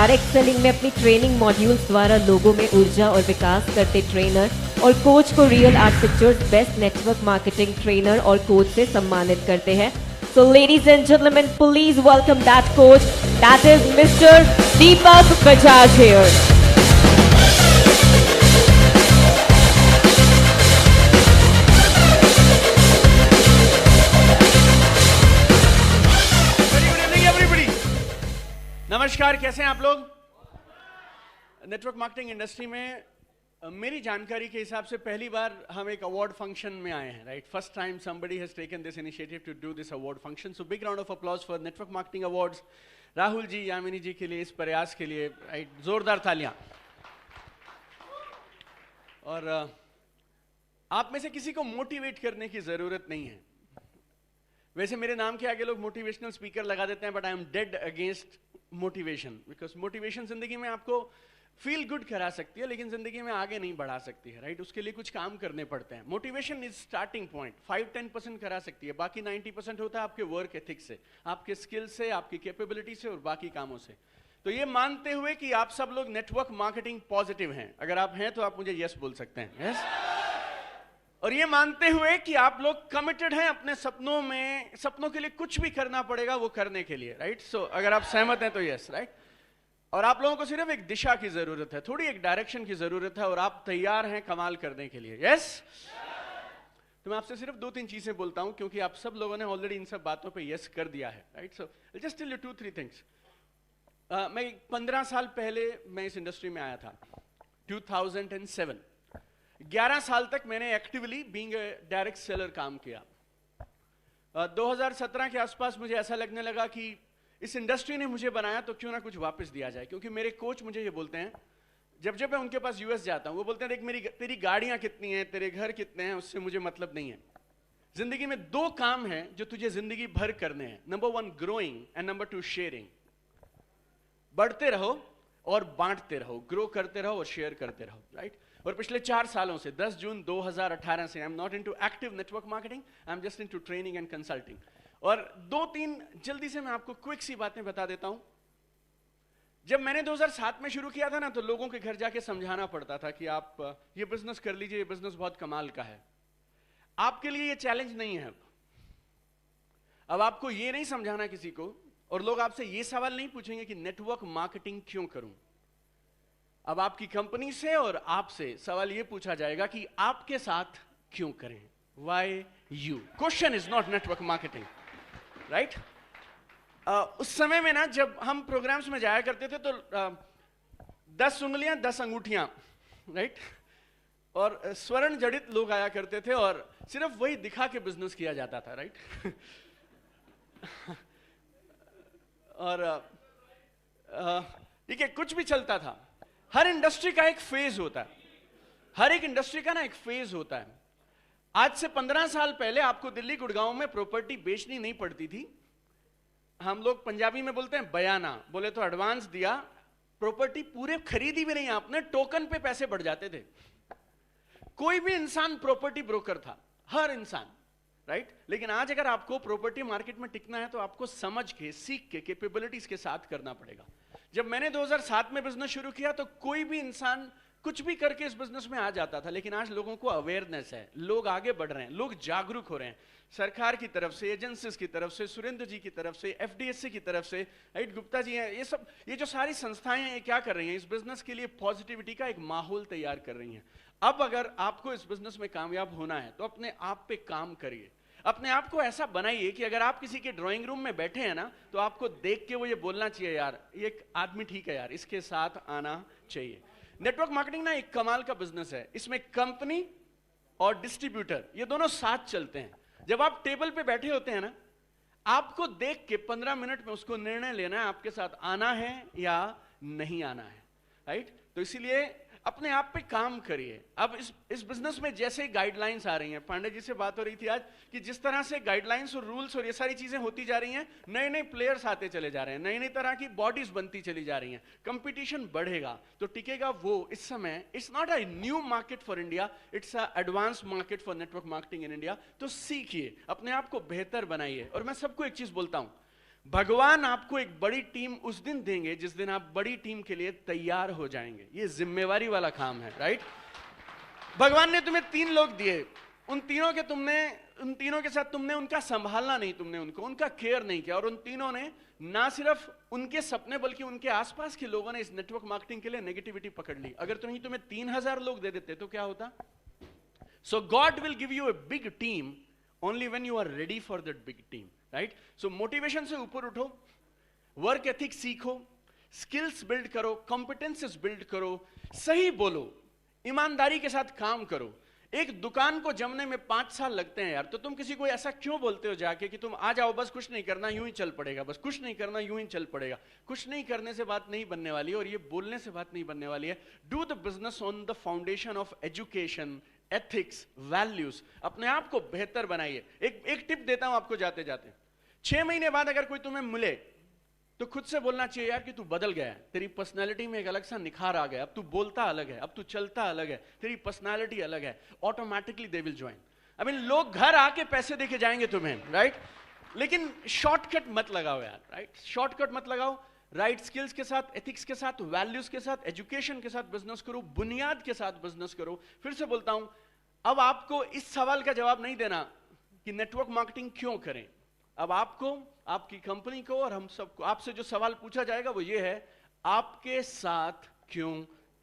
Direct selling में अपनी training modules द्वारा लोगों में ऊर्जा और विकास करते ट्रेनर और कोच को real art pictures best network marketing trainer और कोच से सम्मानित करते हैं। So ladies and gentlemen, please welcome that coach. That is Mr. Deepak Bajaj here. नमस्कार, कैसे हैं आप लोग? नेटवर्क मार्केटिंग इंडस्ट्री में मेरी जानकारी के हिसाब से पहली बार हम एक अवार्ड फंक्शन में आए हैं, right? First time somebody has taken this initiative to do this award function. So big round of applause for network marketing awards. Rahul ji, Yamini ji के लिए, इस प्रयास के लिए, राइट? जोरदार तालियां। और आप में से किसी को मोटिवेट करने की जरूरत नहीं है। वैसे मेरे नाम के आगे लोग मोटिवेशनल स्पीकर लगा देते हैं, but I am dead against motivation, because motivation जिंदगी में आपको फील गुड करा सकती है, लेकिन जिंदगी में आगे नहीं बढ़ा सकती है, राइट? उसके लिए कुछ काम करने पड़ते हैं। मोटिवेशन इज स्टार्टिंग पॉइंट, 5-10% करा सकती है, बाकी 90% होता है आपके वर्क एथिक्स से, आपके स्किल से, आपकी कैपेबिलिटी से और बाकी कामों से। तो ये मानते हुए कि आप सब लोग नेटवर्क मार्केटिंग पॉजिटिव हैं, अगर आप हैं तो आप मुझे यस बोल सकते हैं, यस? और ये मानते हुए कि आप लोग कमिटेड हैं अपने सपनों में, सपनों के लिए कुछ भी करना पड़ेगा वो करने के लिए, राइट? सो अगर आप सहमत हैं तो यस, राइट? और आप लोगों को सिर्फ एक दिशा की जरूरत है, थोड़ी एक डायरेक्शन की जरूरत है, और आप तैयार हैं कमाल करने के लिए, यस? तो मैं आपसे सिर्फ 2-3 चीजें बोलता हूं, क्योंकि आप सब लोगों ने ऑलरेडी इन सब बातों पे यस कर दिया है, right? So just tell you 2-3 things. मैं 15 साल पहले मैं इस इंडस्ट्री में आया था, 2007। 11 साल तक मैंने actively being a direct seller काम किया। 2017 के आसपास मुझे ऐसा लगने लगा कि इस इंडस्ट्री ने मुझे बनाया तो क्यों ना कुछ वापस दिया जाए, क्योंकि मेरे कोच मुझे ये बोलते हैं, जब जब मैं उनके पास यूएस जाता हूं, वो बोलते हैं देख तेरी गाड़ियां कितनी हैं, तेरे घर कितने हैं, उससे मुझे मतलब नहीं है। जिंदगी में 2 काम हैं जो तुझे जिंदगी भर करने हैं, number 1 growing and number 2 sharing. बढ़ते रहो और बांटते रहो, ग्रो करते रहो और शेयर करते रहो, राइट? और पिछले 4 सालों से, 10 जून 2018 से, I am not into active network marketing, I am just into training and consulting. और 2-3 जल्दी से मैं आपको क्विक सी बातें बता देता हूं। जब मैंने 2007 में शुरू किया था ना, तो लोगों के घर जाके समझाना पड़ता था कि आप ये बिजनेस कर लीजिए, ये बिजनेस बहुत कमाल का है। आपके लिए ये चैलेंज नहीं है। अब आपको ये नहीं समझाना किसी को, और लोग आपसे ये सवाल नहीं पूछेंगे कि नेटवर्क मार्केटिंग क्यों करूं। अब आपकी कंपनी से और आपसे सवाल यह पूछा जाएगा कि आपके साथ क्यों करें, why you. Question is not network marketing, right? उस समय में ना, जब हम प्रोग्राम्स में जाया करते थे तो 10 उंगलियां 10 अंगूठियां, राइट? और स्वर्ण जड़ित लोग आया करते थे और सिर्फ वही दिखा के बिजनेस किया जाता था, राइट? और ठीक है, कुछ भी चलता था। हर इंडस्ट्री का एक फेज होता है, हर एक इंडस्ट्री का ना एक फेज होता है। आज से 15 साल पहले आपको दिल्ली गुड़गांव में प्रॉपर्टी बेचनी नहीं पड़ती थी। हम लोग पंजाबी में बोलते हैं बयाना, बोले तो एडवांस दिया, प्रॉपर्टी पूरे खरीदी भी नहीं, आपने टोकन पे पैसे बढ़ जाते थे। कोई भी इंसान प्रॉपर्टी ब्रोकर था, हर इंसान, राइट? लेकिन आज अगर आपको प्रॉपर्टी मार्केट में टिकना है तो आपको समझ के, सीख के, कैपेबिलिटीज के साथ करना पड़ेगा। जब मैंने 2007 में बिजनेस शुरू किया तो कोई भी इंसान कुछ भी करके इस बिजनेस में आ जाता था, लेकिन आज लोगों को अवेयरनेस है, लोग आगे बढ़ रहे हैं, लोग जागरूक हो रहे हैं, सरकार की तरफ से, एजेंसीज की तरफ से, सुरेंद्र जी की तरफ से, एफडीएससी की तरफ से, राइट? गुप्ता जी हैं, ये जो सारी संस्थाएं हैं, ये क्या कर रही हैं? इस बिजनेस के लिए पॉजिटिविटी का एक माहौल तैयार कर रही हैं। अब अगर आपको इस बिजनेस में कामयाब होना है तो अपने आप पे काम करिए, अपने आप को ऐसा बनाइए कि अगर आप किसी के ड्राइंग रूम में बैठे हैं ना, तो आपको देख के वो ये बोलना चाहिए, यार ये एक आदमी ठीक है यार, इसके साथ आना चाहिए। नेटवर्क मार्केटिंग ना एक कमाल का बिजनेस है, इसमें कंपनी और डिस्ट्रीब्यूटर ये दोनों साथ चलते हैं। जब आप टेबल पे बैठे होते हैं ना, आपको देख के 15 मिनट में उसको निर्णय लेना है आपके साथ आना है या नहीं आना है, राइट? तो इसीलिए अपने आप पे काम करिए। अब इस बिजनेस में जैसे गाइडलाइंस आ रही हैं, पांडे जी से बात हो रही थी आज कि जिस तरह से गाइडलाइंस और रूल्स और ये सारी चीजें होती जा रही हैं, नए नए प्लेयर्स आते चले जा रहे हैं, नई नई तरह की बॉडीज बनती चली जा रही हैं, कंपटीशन बढ़ेगा तो टिकेगा वो। इस समय it's not a new market for India, it's a advance market for network marketing in India. तो सीखिए, अपने आप को बेहतर बनाइए। और मैं सबको एक चीज बोलता हूं, भगवान आपको एक बड़ी टीम उस दिन देंगे जिस दिन आप बड़ी टीम के लिए तैयार हो जाएंगे। ये जिम्मेवारी वाला काम है, राइट? भगवान ने तुम्हें 3 लोग दिए, उन तीनों के साथ तुमने उनका संभालना नहीं, तुमने उनका केयर नहीं किया, और उन तीनों ने ना सिर्फ उनके सपने बल्कि उनके आसपास के लोगों ने इस नेटवर्क मार्केटिंग के लिए नेगेटिविटी पकड़ ली। अगर तुम्हें 3000 लोग दे देते तो क्या होता? So God will give you a big team only when you are ready for that big team, right? So motivation से ऊपर उठो, वर्क एथिक्स सीखो, स्किल्स बिल्ड करो, कॉम्पिटेंसेस बिल्ड करो, सही बोलो, ईमानदारी के साथ काम करो। एक दुकान को जमने में 5 साल लगते हैं यार, तो तुम किसी को ऐसा क्यों बोलते हो जाके कि तुम आ जाओ, बस कुछ नहीं करना यूं ही चल पड़ेगा, बस कुछ नहीं करना यूं ही चल पड़ेगा? कुछ नहीं करने से बात नहीं बनने वाली है, और ये बोलने से बात नहीं बनने वाली है। Do the business on the foundation of education, ethics, values. अपने आप को बेहतर बनाइए। एक टिप देता हूं आपको जाते जाते, 6 महीने बाद अगर कोई तुम्हें मिले तो खुद से बोलना चाहिए यार कि तू बदल गया है, तेरी पर्सनालिटी में एक अलग सा निखार आ गया, अब तू बोलता अलग है, अब तू चलता अलग है, तेरी पर्सनालिटी अलग है। Automatically they will join. I mean लोग घर आके पैसे देके जाएंगे तुम्हें, राइट? लेकिन शॉर्टकट मत लगाओ यार, राइट? शॉर्टकट मत लगाओ। राइट स्किल्स के साथ, एथिक्स के साथ, वैल्यूज के साथ, एजुकेशन के साथ बिजनेस करो, बुनियाद के साथ बिजनेस करो। फिर से बोलता हूं, अब आपको इस सवाल का जवाब नहीं देना कि नेटवर्क मार्केटिंग क्यों करें। अब आपको, आपकी कंपनी को और हम सबको आपसे जो सवाल पूछा जाएगा वो ये है, आपके साथ क्यों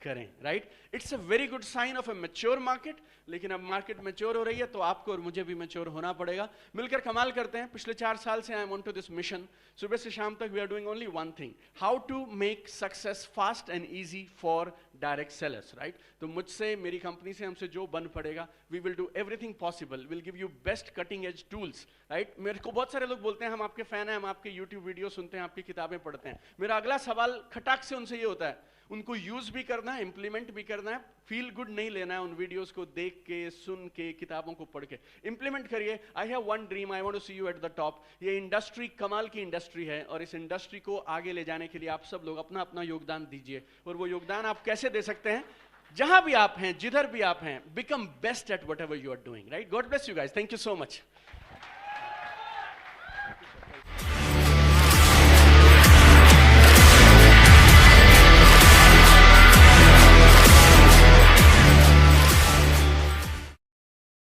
करें, right? It's a very good sign of a mature market. लेकिन अब मार्केट मैच्योर हो रही है तो आपको और मुझे भी मैच्योर होना पड़ेगा। मिलकर कमाल करते हैं। पिछले 4 साल से I am on to this mission. सुबह से शाम तक we are doing only one thing, how to make success fast and easy for direct sellers, right? तो मुझसे, मेरी कंपनी से, हमसे जो बन पड़ेगा, we will do everything possible, will give you best cutting edge tools, right? मेरे को बहुत सारे लोग बोलते हैं हम आपके फैन हैं, हम आपके यूट्यूब वीडियो सुनते हैं, आपकी किताबें पढ़ते हैं। मेरा अगला सवाल खटाक से उनसे ये होता है, उनको यूज भी करना है, इंप्लीमेंट भी करना है, फील गुड नहीं लेना है उन वीडियोस को देख के, सुन के, किताबों को पढ़ के। इंप्लीमेंट करिए। I have one dream, I want to see you at the top. ये इंडस्ट्री कमाल की इंडस्ट्री है और इस इंडस्ट्री को आगे ले जाने के लिए आप सब लोग अपना अपना योगदान दीजिए। और वो योगदान आप कैसे दे सकते हैं? जहां भी आप हैं, जिधर भी आप हैं, become best at whatever you are doing, right? God bless you guys, thank you so much.